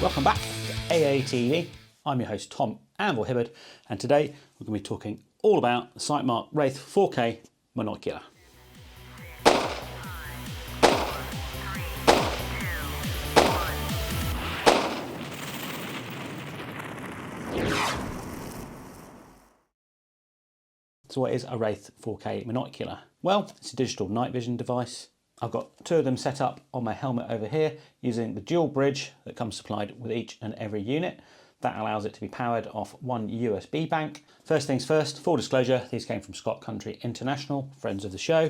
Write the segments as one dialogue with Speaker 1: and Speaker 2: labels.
Speaker 1: Welcome back to AATV. I'm your host Tom Anvil Hibberd, and today we're going to be talking all about the Sightmark Wraith 4K Monocular. So what is a Wraith 4K Monocular? Well, it's a digital night vision device. I've got two of them set up on my helmet over here using the dual bridge that comes supplied with each and every unit. That allows it to be powered off one USB bank. First things first, full disclosure, these came from Scott Country International, friends of the show.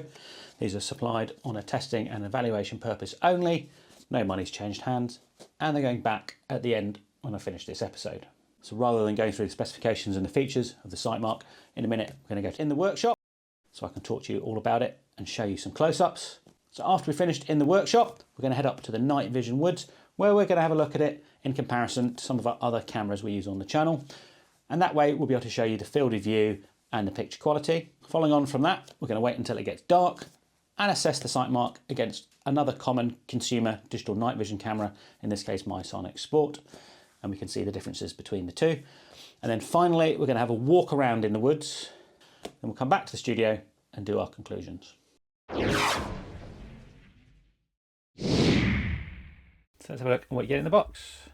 Speaker 1: These are supplied on a testing and evaluation purpose only. No money's changed hands, and they're going back at the end when I finish this episode. So rather than going through the specifications and the features of the Sightmark, in a minute we're going to go in the workshop so I can talk to you all about it and show you some close-ups. So after we've finished in the workshop, we're going to head up to the night vision woods where we're going to have a look at it in comparison to some of our other cameras we use on the channel. And that way we'll be able to show you the field of view and the picture quality. Following on from that, we're going to wait until it gets dark and assess the Sightmark against another common consumer digital night vision camera, in this case my SiOnyx Sport, and we can see the differences between the two. And then finally, we're going to have a walk around in the woods, then we'll come back to the studio and do our conclusions. So let's have a look at what you get in the box.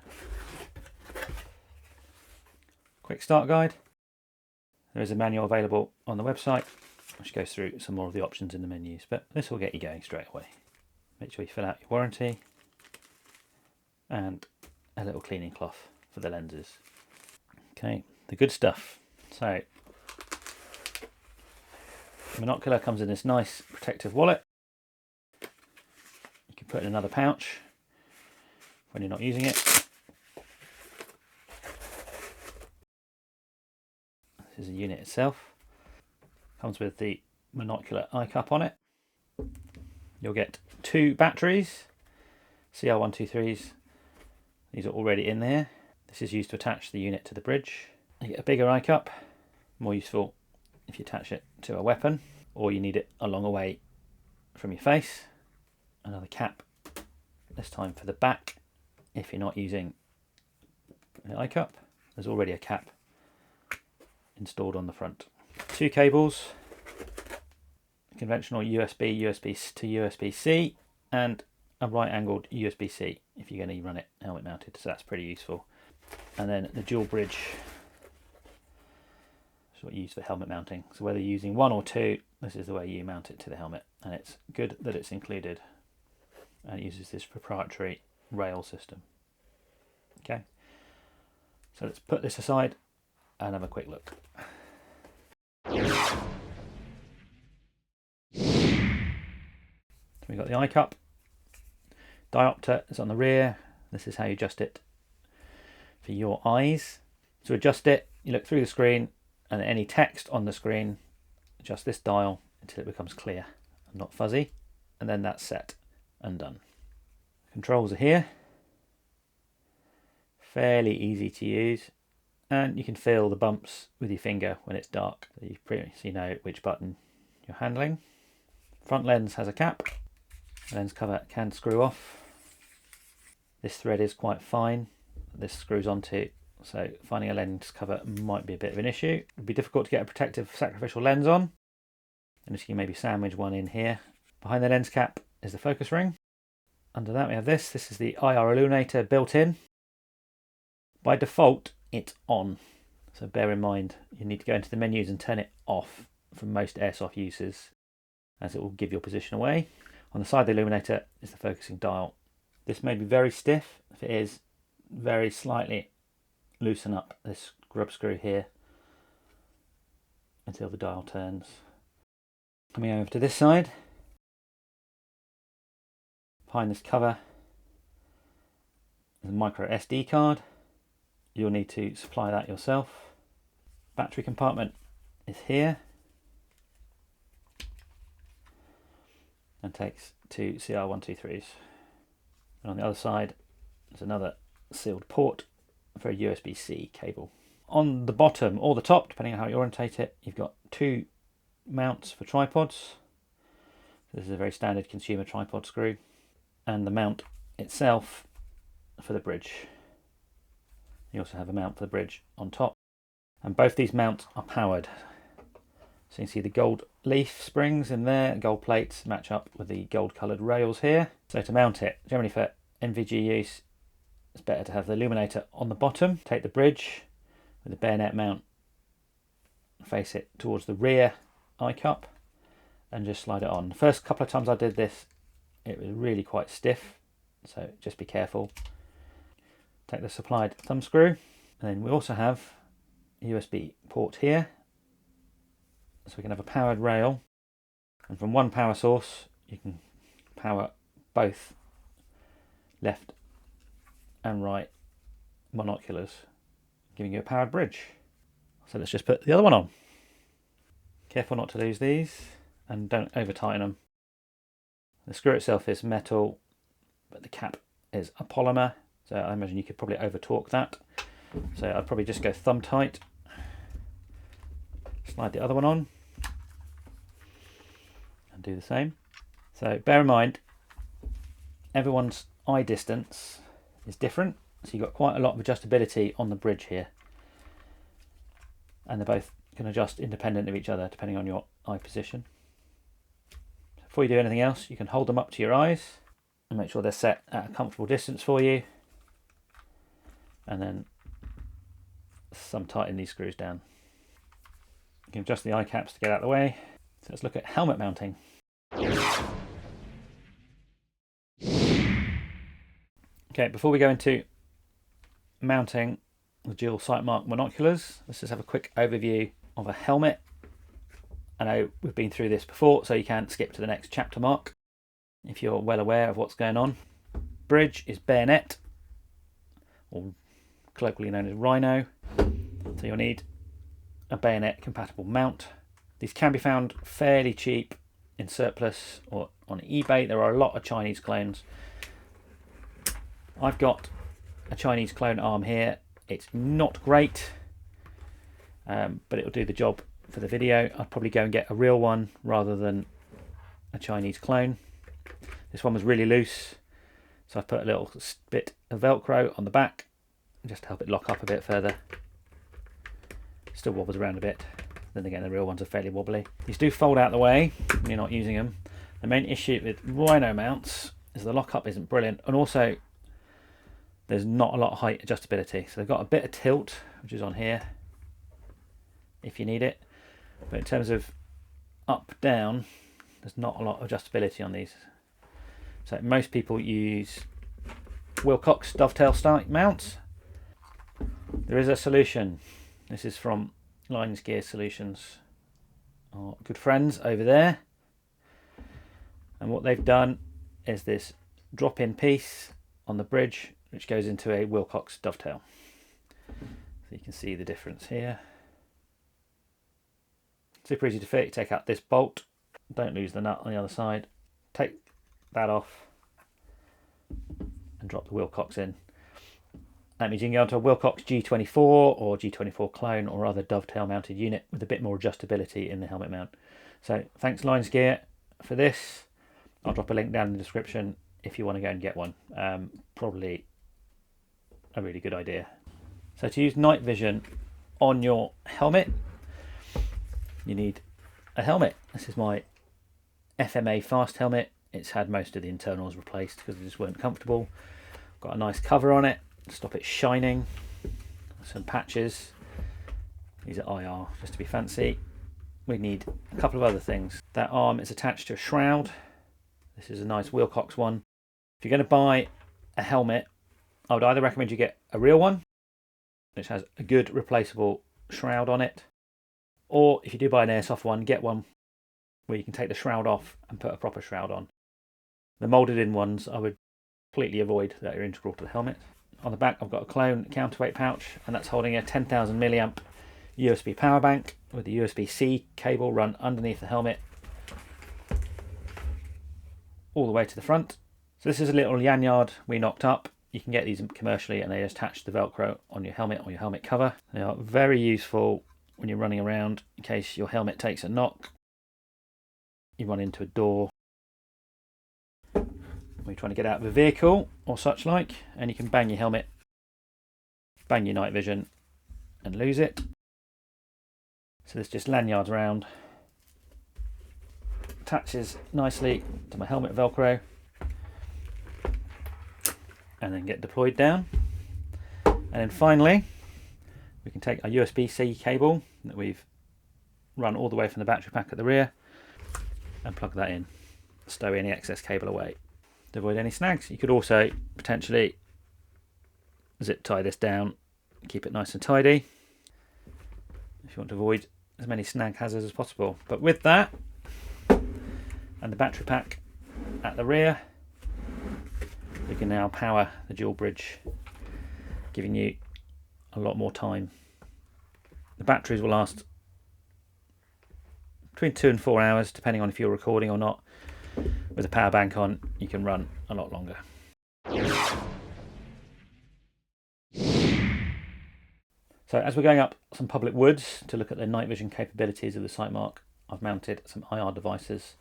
Speaker 1: Quick start guide. There is a manual available on the website which goes through some more of the options in the menus, but this will get you going straight away. Make sure you fill out your warranty and a little cleaning cloth for the lenses. Okay, the good stuff. So the Monocular comes in this nice protective wallet. You can put in another pouch when you're not using it. This is the unit itself. Comes with the Monocular eye cup on it. You'll get two batteries, CR123s. These are already in there. This is used to attach the unit to the bridge. You get a bigger eye cup, more useful if you attach it to a weapon or you need it a long way from your face. Another cap, this time for the back. If you're not using the eye cup, there's already a cap installed on the front. Two cables, conventional USB to USB-C, and a right angled USB-C if you're going to run it helmet mounted, so that's pretty useful. And then the dual bridge is what you use for helmet mounting. So whether you're using one or two, this is the way you mount it to the helmet, and it's good that it's included and it uses this proprietary rail system. Okay, so let's put this aside and have a quick look. So we've got the eye cup. Diopter is on the rear. This is how you adjust it for your eyes. To adjust it, you look through the screen, and any text on the screen, adjust this dial until it becomes clear and not fuzzy, and then that's set and done. Controls are here. Fairly easy to use, and you can feel the bumps with your finger when it's dark, so you previously know which button you're handling. Front lens has a cap. The lens cover can screw off. This thread is quite fine. This screws onto, so finding a lens cover might be a bit of an issue. It would be difficult to get a protective sacrificial lens on, and you can maybe sandwich one in here. Behind the lens cap is the focus ring. Under that we have this. This is the IR illuminator built in. By default, it's on, so bear in mind you need to go into the menus and turn it off for most Airsoft uses, as it will give your position away. On the side of the illuminator is the focusing dial. This may be very stiff. If it is, very slightly loosen up this grub screw here until the dial turns. Coming over to this side, behind this cover is a micro SD card. You'll need to supply that yourself. Battery compartment is here and takes two CR123s. And on the other side there's another sealed port for a USB-C cable. On the bottom or the top, depending on how you orientate it, you've got two mounts for tripods. This is a very standard consumer tripod screw, and the mount itself for the bridge. You also have a mount for the bridge on top. And both these mounts are powered. So you can see the gold leaf springs in there, gold plates match up with the gold coloured rails here. So to mount it, generally for NVG use, it's better to have the illuminator on the bottom. Take the bridge with the bayonet mount, face it towards the rear eye cup and just slide it on. The first couple of times I did this, it was really quite stiff, so just be careful. Take the supplied thumb screw, and then we also have a USB port here, so we can have a powered rail, and from one power source you can power both left and right monoculars, giving you a powered bridge. So let's just put the other one on. Careful not to lose these, and don't over tighten them. The screw itself is metal, but the cap is a polymer, so I imagine you could probably over torque that. So I'd probably just go thumb tight, slide the other one on, and do the same. So bear in mind, everyone's eye distance is different, so you've got quite a lot of adjustability on the bridge here, and they both can adjust independent of each other depending on your eye position. Before you do anything else, you can hold them up to your eyes and make sure they're set at a comfortable distance for you, and then thumb tighten these screws down. You can adjust the eye caps to get out of the way. So let's look at helmet mounting. Okay, before we go into mounting the dual Sightmark monoculars, let's just have a quick overview of a helmet. I know we've been through this before, so you can skip to the next chapter mark if you're well aware of what's going on. Bridge is bayonet, or colloquially known as rhino, so you'll need a bayonet compatible mount. These can be found fairly cheap in surplus or on eBay. There are a lot of Chinese clones. I've got a Chinese clone arm here. It's not great, but it'll do the job for the video. I'd probably go and get a real one rather than a Chinese clone. This one was really loose, so I put a little bit of Velcro on the back just to help it lock up a bit further. Still wobbles around a bit. Then again, the real ones are fairly wobbly. These do fold out the way when you're not using them. The main issue with rhino mounts is the lockup isn't brilliant, and also there's not a lot of height adjustability. So they've got a bit of tilt, which is on here if you need it, but in terms of up down, there's not a lot of adjustability on these. So most people use Wilcox Dovetail style mounts. There is a solution. This is from Lines Gear Solutions, our good friends over there, and what they've done is this drop-in piece on the bridge which goes into a Wilcox dovetail. So you can see the difference here. Super easy to fit. You take out this bolt, don't lose the nut on the other side, take that off and drop the Wilcox in. That means you can go onto a Wilcox G24 or G24 clone or other dovetail mounted unit with a bit more adjustability in the helmet mount. So thanks Lines Gear for this. I'll drop a link down in the description if you want to go and get one. Probably a really good idea. So to use night vision on your helmet, you need a helmet. This is my FMA fast helmet. It's had most of the internals replaced because they just weren't comfortable. Got a nice cover on it to stop it shining. Some patches. These are IR just to be fancy. We need a couple of other things. That arm is attached to a shroud. This is a nice Wilcox one. If you're going to buy a helmet, I would either recommend you get a real one, which has a good replaceable shroud on it, or if you do buy an Airsoft one, get one where you can take the shroud off and put a proper shroud on. The moulded in ones I would completely avoid, that are integral to the helmet. On the back I've got a clone counterweight pouch, and that's holding a 10,000 milliamp USB power bank with the USB-C cable run underneath the helmet all the way to the front. So this is a little lanyard we knocked up. You can get these commercially and they attach the Velcro on your helmet or your helmet cover. They are very useful when you're running around in case your helmet takes a knock, you run into a door, when you're trying to get out of a vehicle or such like, and you can bang your helmet bang your night vision and lose it. So this just lanyards around, attaches nicely to my helmet Velcro, and then get deployed down. And then finally, we can take our USB-C cable that we've run all the way from the battery pack at the rear and plug that in, stow any excess cable away to avoid any snags. You could also potentially zip tie this down, keep it nice and tidy if you want to avoid as many snag hazards as possible. But with that and the battery pack at the rear, we can now power the dual bridge, giving you a lot more time. The batteries will last between 2 and 4 hours, depending on if you're recording or not. With a power bank on, you can run a lot longer. So as we're going up some public woods to look at the night vision capabilities of the Sightmark, I've mounted some IR devices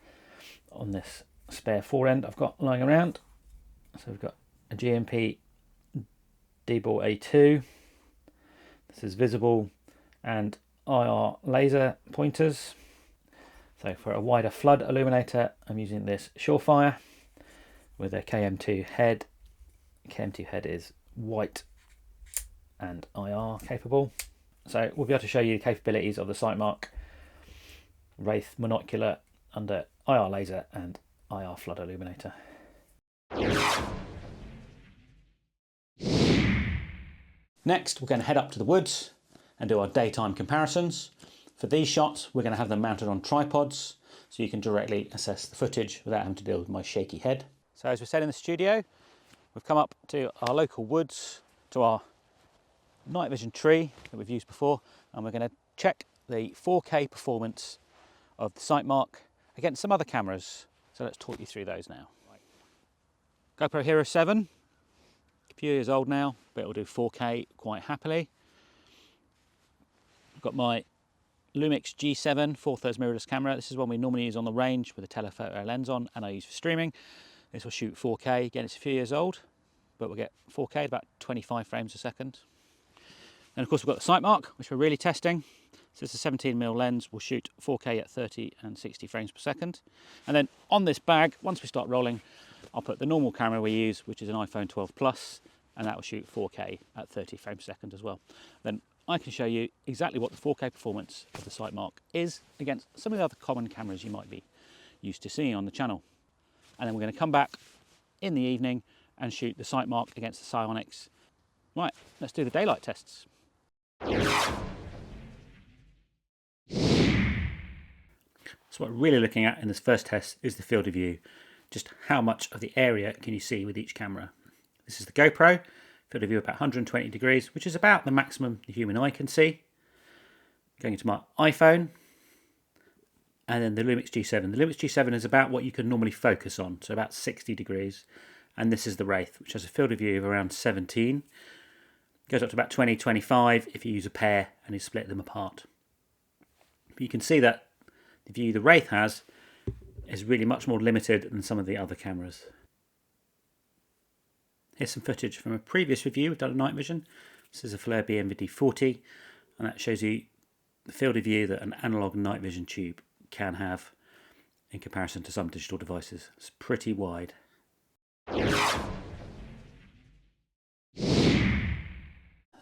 Speaker 1: on this spare fore end I've got lying around. So we've got a GMP D-ball A2. This is visible and IR laser pointers. So for a wider flood illuminator, I'm using this Surefire with a KM2 head. KM2 head is white and IR capable. So we'll be able to show you the capabilities of the Sightmark Wraith monocular under IR laser and IR flood illuminator. Next, we're going to head up to the woods and do our daytime comparisons. For these shots, we're going to have them mounted on tripods so you can directly assess the footage without having to deal with my shaky head. So as we said in the studio, we've come up to our local woods, to our night vision tree that we've used before, and we're going to check the 4K performance of the Sightmark against some other cameras. So let's talk you through those now. GoPro Hero 7, a few years old now, but it'll do 4K quite happily. I've got my Lumix G7 4/3 mirrorless camera. This is one we normally use on the range with a telephoto lens on, and I use for streaming. This will shoot 4K. Again, it's a few years old, but we'll get 4K at about 25 frames a second. And of course, we've got the Sightmark, which we're really testing. So it's a 17mm lens. We'll shoot 4K at 30 and 60 frames per second. And then on this bag, once we start rolling, I'll put the normal camera we use, which is an iPhone 12 Plus, and that will shoot 4K at 30 frames per second as well. Then I can show you exactly what the 4K performance of the Sightmark is against some of the other common cameras you might be used to seeing on the channel. And then we're going to come back in the evening and shoot the Sightmark against the SiOnyx. Right, let's do the daylight tests. So what we're really looking at in this first test is the field of view. Just how much of the area can you see with each camera. This is the GoPro. Field of view about 120 degrees, which is about the maximum the human eye can see. Going into my iPhone, and then the Lumix G7. The Lumix G7 is about what you can normally focus on, so about 60 degrees. And this is the Wraith, which has a field of view of around 17. Goes up to about 20, 25 if you use a pair and you split them apart. But you can see that the view the Wraith has is really much more limited than some of the other cameras. Here's some footage from a previous review. We've done a night vision. This is a Flare BMVD40, and that shows you the field of view that an analog night vision tube can have in comparison to some digital devices. It's pretty wide.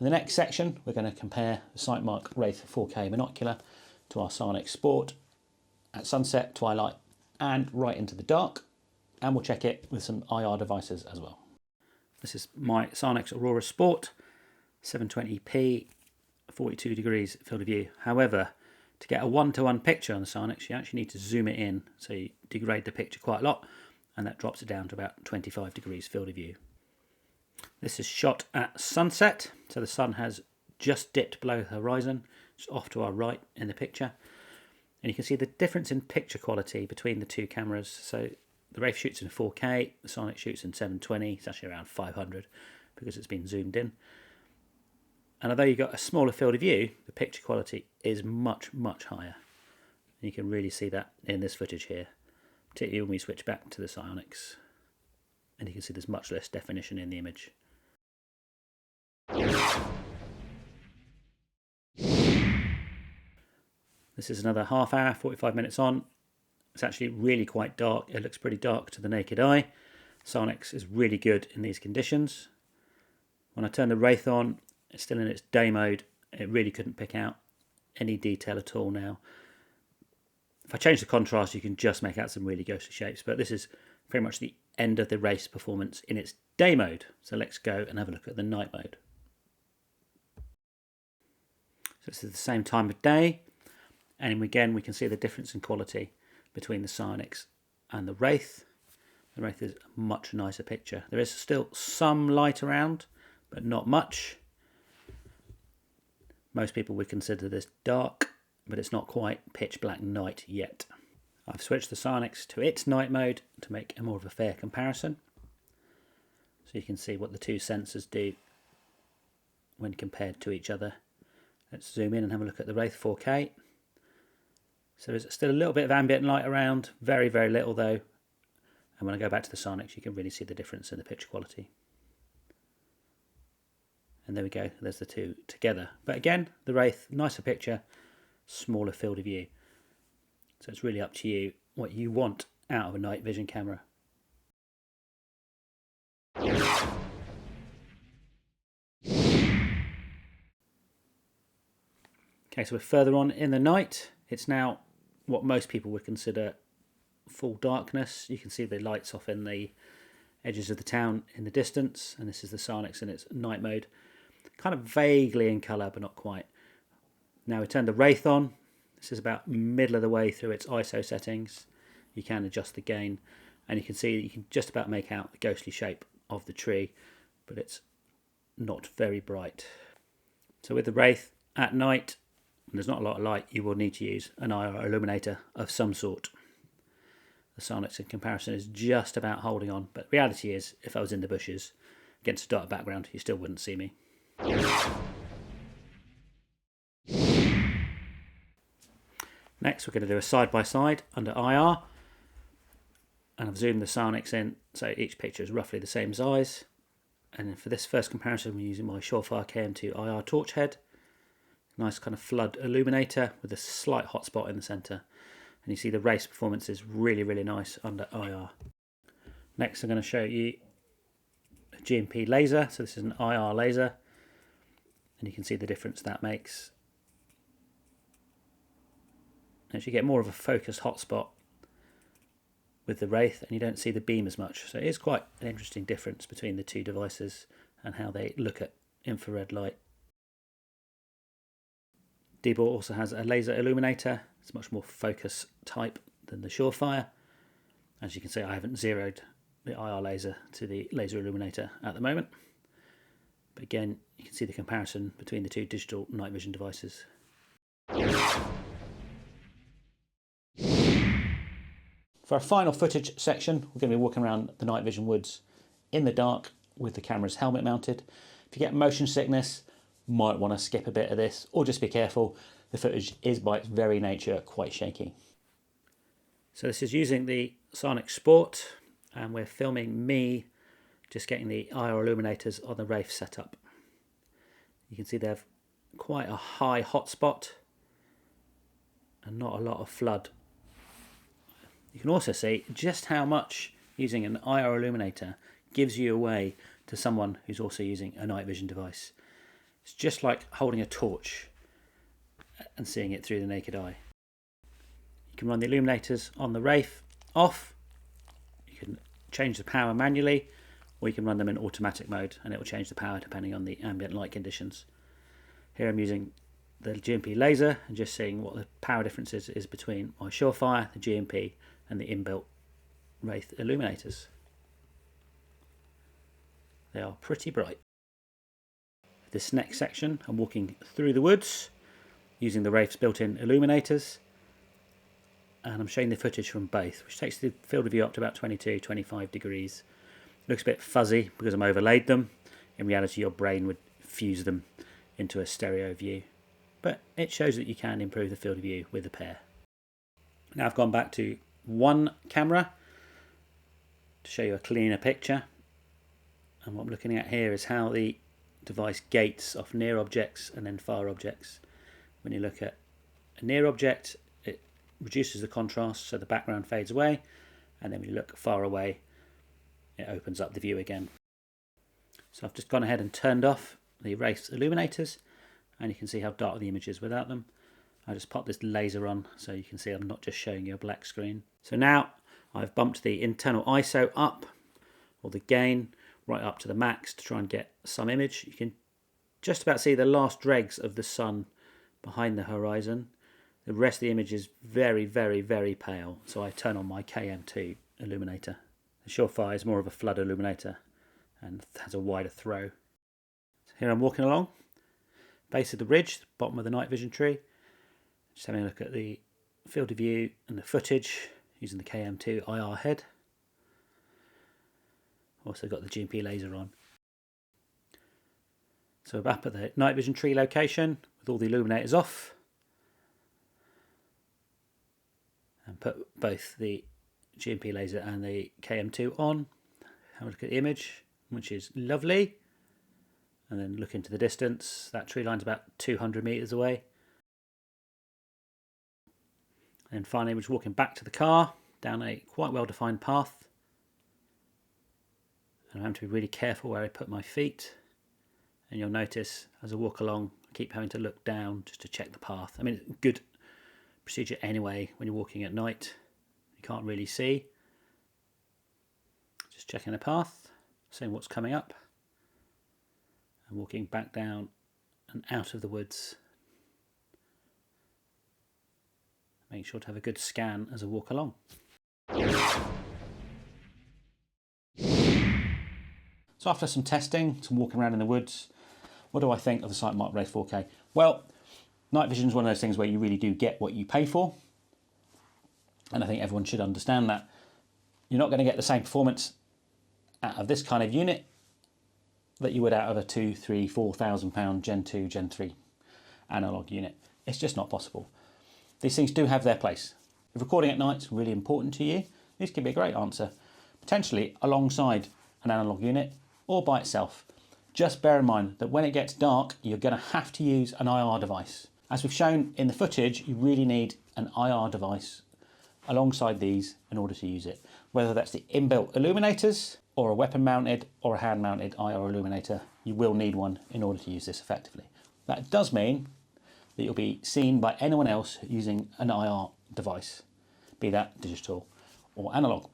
Speaker 1: In the next section, we're going to compare the Sightmark Wraith 4K monocular to our SiOnyx Sport at sunset, twilight, and right into the dark, and we'll check it with some IR devices as well. This is my SiOnyx Aurora Sport, 720p, 42 degrees field of view. However, to get a one-to-one picture on the SiOnyx, you actually need to zoom it in, so you degrade the picture quite a lot, and that drops it down to about 25 degrees field of view. This is shot at sunset, so the sun has just dipped below the horizon. It's off to our right in the picture. And you can see the difference in picture quality between the two cameras. So the Wraith shoots in 4K, the SiOnyx shoots in 720, it's actually around 500 because it's been zoomed in. And although you've got a smaller field of view, the picture quality is much, much higher. And you can really see that in this footage here, particularly when we switch back to the SiOnyx. And you can see there's much less definition in the image. This is another half hour, 45 minutes on. It's actually really quite dark. It looks pretty dark to the naked eye. SiOnyx is really good in these conditions. When I turn the Wraith on, it's still in its day mode. It really couldn't pick out any detail at all now. If I change the contrast, you can just make out some really ghostly shapes, but this is pretty much the end of the Wraith's performance in its day mode. So let's go and have a look at the night mode. So this is the same time of day, and again we can see the difference in quality between the SiOnyx and the Wraith. The Wraith is a much nicer picture. There is still some light around, but not much. Most people would consider this dark, but it's not quite pitch black night yet. I've switched the SiOnyx to its night mode to make a more of a fair comparison. So you can see what the two sensors do when compared to each other. Let's zoom in and have a look at the Wraith 4K. So there's still a little bit of ambient light around, very, very little though. And when I go back to the SiOnyx, you can really see the difference in the picture quality. And there we go, there's the two together. But again, the Wraith, nicer picture, smaller field of view. So it's really up to you what you want out of a night vision camera. Okay, so we're further on in the night. It's now what most people would consider full darkness. You can see the lights off in the edges of the town in the distance, and this is the SiOnyx in its night mode. Kind of vaguely in colour, but not quite. Now we turn the Wraith on. This is about middle of the way through its ISO settings. You can adjust the gain, and you can see that you can just about make out the ghostly shape of the tree, but it's not very bright. So with the Wraith at night, when there's not a lot of light, you will need to use an IR illuminator of some sort. The SiOnyx in comparison is just about holding on, but the reality is, if I was in the bushes against a dark background, you still wouldn't see me. Next we're going to do a side-by-side under IR, and I've zoomed the SiOnyx in so each picture is roughly the same size. And for this first comparison I'm using my Surefire KM2 IR torch head. Nice kind of flood illuminator with a slight hotspot in the centre, and you see the Wraith performance is really, really nice under IR. Next I'm going to show you a G&P laser. So this is an IR laser, and you can see the difference that makes. As you get more of a focused hotspot with the Wraith, and you don't see the beam as much. So it is quite an interesting difference between the two devices and how they look at infrared light. D-Ball also has a laser illuminator. It's much more focus type than the Surefire. As you can see, I haven't zeroed the IR laser to the laser illuminator at the moment. But again, you can see the comparison between the two digital night vision devices. For our final footage section, we're going to be walking around the night vision woods in the dark with the camera's helmet mounted. If you get motion sickness, you might want to skip a bit of this, or just be careful. The footage is by its very nature quite shaky. So this is using the SiOnyx Sport, and we're filming me just getting the IR illuminators on the Wraith setup. You can see they have quite a high hotspot and not a lot of flood. You can also see just how much using an IR illuminator gives you away to someone who's also using a night vision device. It's just like holding a torch and seeing it through the naked eye. You can run the illuminators on the Wraith off. You can change the power manually, or you can run them in automatic mode and it will change the power depending on the ambient light conditions. Here I'm using the G&P laser and just seeing what the power difference is between my Surefire, the G&P and the inbuilt Wraith illuminators. They are pretty bright. This next section I'm walking through the woods using the Wraith's built-in illuminators, and I'm showing the footage from both, which takes the field of view up to about 22-25 degrees. Looks a bit fuzzy because I'm overlaid them. In reality your brain would fuse them into a stereo view, but it shows that you can improve the field of view with a pair. Now I've gone back to one camera to show you a cleaner picture, and what I'm looking at here is how the device gates off near objects and then far objects when you look at a near object, it reduces the contrast so the background fades away, and then when you look far away, it opens up the view again. So I've just gone ahead and turned off the Wraith illuminators, and you can see how dark the image is without them. I just pop this laser on so you can see I'm not just showing you a black screen. So now I've bumped the internal ISO up, or the gain, right up to the max to try and get some image. You can just about see the last dregs of the sun behind the horizon. The rest of the image is very, very, very pale. So I turn on my KM2 illuminator. The Surefire is more of a flood illuminator and has a wider throw. So here I'm walking along, base of the ridge, bottom of the night vision tree. Just having a look at the field of view and the footage using the KM2 IR head. Also got the GMP laser on. So we're up at the night vision tree location with all the illuminators off. And put both the GMP laser and the KM2 on. Have a look at the image, which is lovely. And then look into the distance. That tree line's about 200 meters away. And finally, we're just walking back to the car down a quite well-defined path. And I'm having to be really careful where I put my feet. And you'll notice as I walk along, I keep having to look down just to check the path. I mean, good procedure anyway when you're walking at night. You can't really see. Just checking the path, seeing what's coming up. And walking back down and out of the woods. Make sure to have a good scan as I walk along. So after some testing, some walking around in the woods, what do I think of the Sightmark Wraith 4K? Well, night vision is one of those things where you really do get what you pay for. And I think everyone should understand that. You're not going to get the same performance out of this kind of unit that you would out of a £2,000, £3,000, £4,000 Gen 2, Gen 3 analog unit. It's just not possible. These things do have their place. If recording at night is really important to you, this could be a great answer, potentially alongside an analog unit or by itself. Just bear in mind that when it gets dark, you're going to have to use an IR device. As we've shown in the footage, you really need an IR device alongside these in order to use it. Whether that's the inbuilt illuminators or a weapon mounted or a hand mounted IR illuminator, you will need one in order to use this effectively. That does mean that you'll be seen by anyone else using an IR device, be that digital or analog.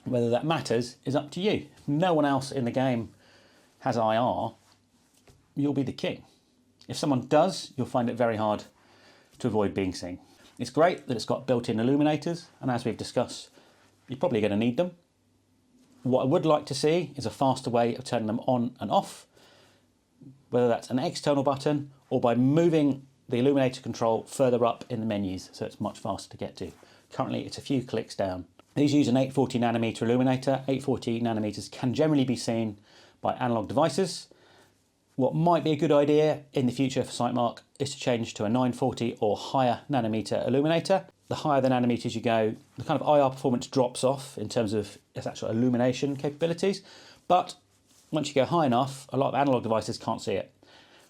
Speaker 1: Whether that matters is up to you. If no one else in the game has IR, you'll be the king. If someone does, you'll find it very hard to avoid being seen. It's great that it's got built-in illuminators, and as we've discussed, you're probably going to need them. What I would like to see is a faster way of turning them on and off, whether that's an external button or by moving the illuminator control further up in the menus so it's much faster to get to. Currently it's a few clicks down. These use an 840 nanometer illuminator. 840 nanometers can generally be seen by analog devices. What might be a good idea in the future for Sightmark is to change to a 940 or higher nanometer illuminator. The higher the nanometers you go, the kind of IR performance drops off in terms of its actual illumination capabilities. But once you go high enough, a lot of analog devices can't see it,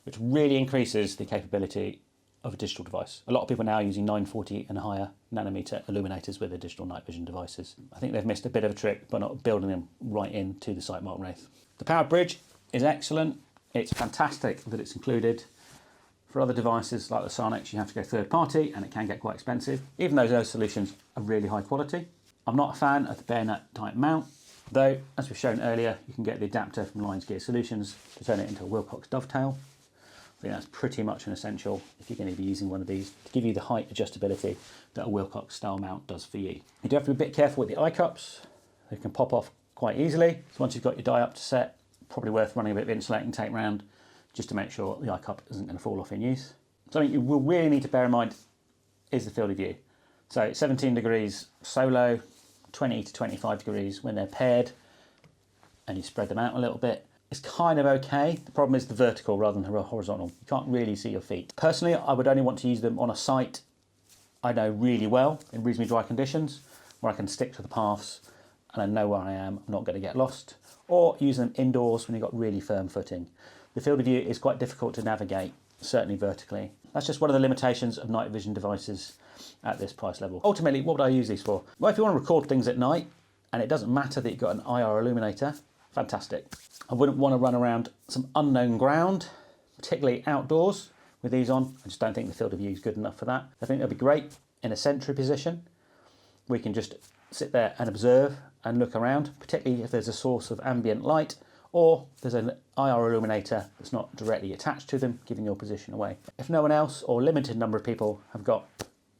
Speaker 1: which really increases the capability of a digital device. A lot of people are now using 940 and higher nanometer illuminators with their digital night vision devices. I think they've missed a bit of a trick by not building them right into the Sightmark Wraith. The powered bridge is excellent. It's fantastic that it's included. For other devices like the SiOnyx, you have to go third party and it can get quite expensive, even though those solutions are really high quality. I'm not a fan of the bayonet type mount, though, as we've shown earlier, you can get the adapter from Lions Gear Solutions to turn it into a Wilcox Dovetail. I think that's pretty much an essential if you're going to be using one of these to give you the height adjustability that a Wilcox style mount does for you. You do have to be a bit careful with the eye cups. They can pop off quite easily. So once you've got your die up to set, probably worth running a bit of insulating tape round just to make sure the eye cup isn't going to fall off in use. Something you will really need to bear in mind is the field of view. So 17 degrees solo, 20 to 25 degrees when they're paired, and you spread them out a little bit. It's kind of okay. The problem is the vertical rather than the horizontal. You can't really see your feet. Personally, I would only want to use them on a site I know really well in reasonably dry conditions, where I can stick to the paths and I know where I am, I'm not going to get lost, or use them indoors when you've got really firm footing. The field of view is quite difficult to navigate, certainly vertically. That's just one of the limitations of night vision devices at this price level. Ultimately, what would I use these for? Well, if you want to record things at night and it doesn't matter that you've got an IR illuminator, fantastic. I wouldn't want to run around some unknown ground, particularly outdoors with these on. I just don't think the field of view is good enough for that. I think they'll be great in a sentry position. We can just sit there and observe and look around, particularly if there's a source of ambient light or there's an IR illuminator that's not directly attached to them, giving your position away. If no one else or a limited number of people have got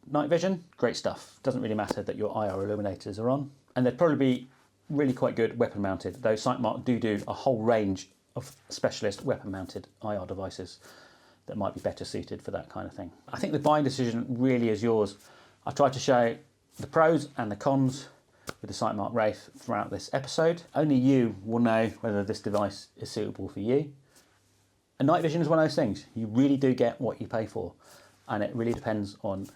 Speaker 1: night vision, great stuff. Doesn't really matter that your IR illuminators are on. And they'd probably be really quite good weapon mounted, though Sightmark do a whole range of specialist weapon mounted IR devices that might be better suited for that kind of thing. I think the buying decision really is yours. I tried to show the pros and the cons with the Sightmark Wraith throughout this episode. Only you will know whether this device is suitable for you. And night vision is one of those things. You really do get what you pay for. And it really depends on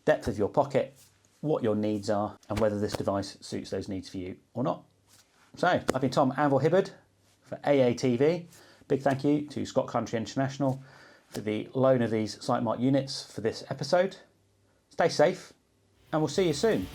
Speaker 1: depth of your pocket, what your needs are, and whether this device suits those needs for you or not. So, I've been Tom Anvil Hibberd for AATV. Big thank you to Scott Country International for the loan of these Sightmark units for this episode. Stay safe, and we'll see you soon.